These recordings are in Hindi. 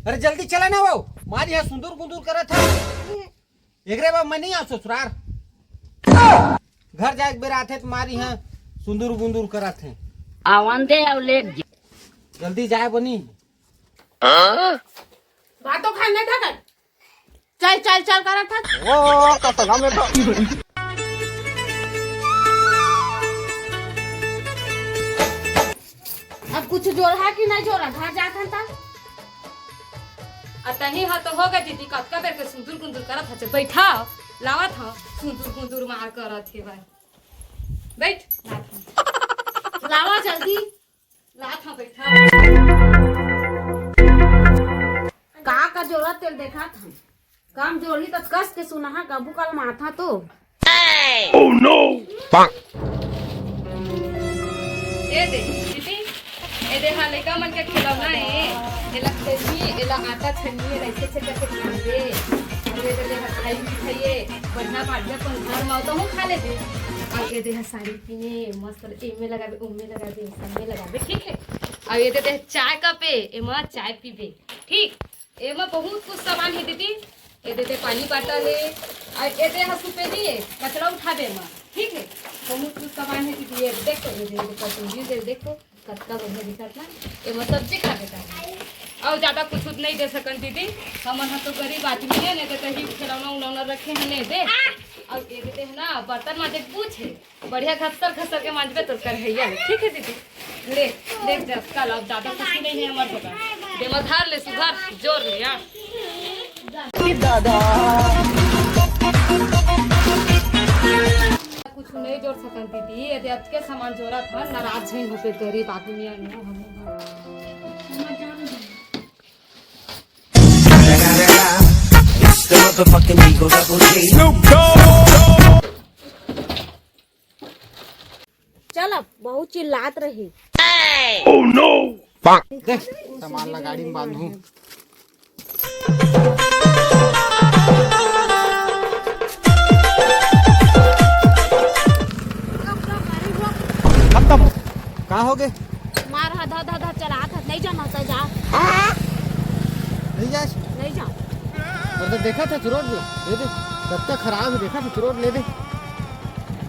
अरे जल्दी चला ना वो मार यहाँ सुंदर गुंदूर करा था एकरे बा मैं नहीं आ ससुरार घर जाके बेरा थे तुम्हारी यहाँ सुंदर गुंदूर करा थे आवन दे और ले जल्दी जाए बनी बातों खाने था कर चल चल चल करा था ओ कतला में तो अब कुछ जोड़ा कि नहीं जोड़ा घर जाता था अतही हा तो होगा दीदी कतका बेर के सुंदर गुंदूर करत हचे बैठा लावत ह सुंदर गुंदूर मार करत हे भाई बैठ लावा जल्दी लात ह बैठा का जोड़ा तेल देखा था काम जोड़ी तो कस के सुना कबू कल माथा तो Oh no! ए दे दीदी ए दे हा लेका मन के खिलौना है एला खेली एला आटा छनिए ऐसे से करके खा दे अरे दे खाई खाइए बढ़िया बढ़िया अपन घर में तो हम खा ले दे और ये दे साड़ी पीने मस्त एमे लगाबे उमे लगाबे सब में लगाबे ठीक है और ये दे चाय का पे एमा चाय पीबे ठीक एमा बहुत कुछ सामान है दीदी ये दे पानी बाटल है और ये दे हसु पे दिए कचरा उठाबे एमा ठीक है बहुत कुछ सामान है दीदी ये देखो ये दे कटोरी दे देखो कतका बढ़िया दिखत ना एमा सब्जी खाबे का और ज्यादा कुछ नहीं दे सकन दीदी हमन ह तो गरीब आदमी है ने तो कहीं खिलौना उलौना रखे हैं नहीं दे और ये देते है ना बर्तन माजे पूछे बढ़िया घसर के मांजबे तो कर हैया ठीक है दीदी ले देख जा कल अब ज्यादा कुछ नहीं है हमारे दुकान दे मधार ले सुधार जोर ले यार कुछ नहीं जोड़ सकन दीदी यदि आज के सामान जोड़ा था नाराज नहीं होते गरीब आदमी चल अब बहुत चिल्लात रही Oh no! देख सामान ला गाड़ी में बांधू खत्म कहाँ हो गए मार धा धा धा चला था नहीं जाना होता जा नहीं जा नहीं जा और तो देखा था चुरोट ले दे कब तक खराब है देखा था चुरोट ले दे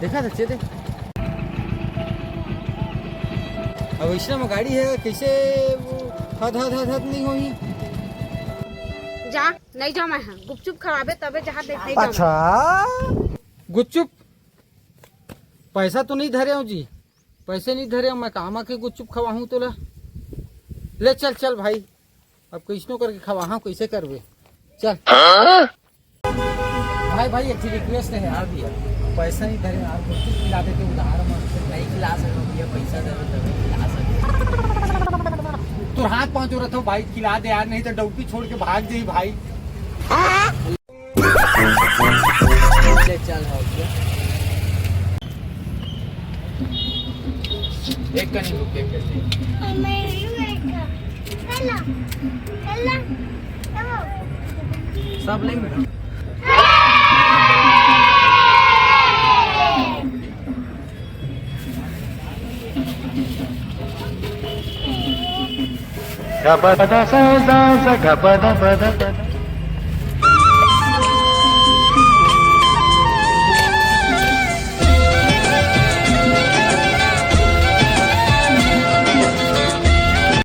देखा था चे दे अब इसमें में गाड़ी है कैसे वो हद हद हद हद नहीं होगी जा नहीं जा मैं गुपचुप खवाबे तबे जहाँ देख नहीं जा अच्छा गुपचुप पैसा तो नहीं धरे हूँ जी पैसे नहीं धरे हूँ मैं कहाँ के गुपचुप खवाऊँ तो ले चल चल भाई अब कैसनो करके खवाहा कैसे करवे चल भाई भाई एक रिक्वेस्ट है यार भैया पैसा नहीं धरे यार गुपचुप खिला देते उधार में नहीं खिला सकते भैया पैसा दे तभी खिला सकते तो हाथ पाँच हो रहा था भाई खिला दे यार नहीं तो डौकी छोड़ के भाग जाई भाई ले चल हो गया एक कहीं रुके कैसे सब लेंगे Gabada sa sa sa gabada bada bada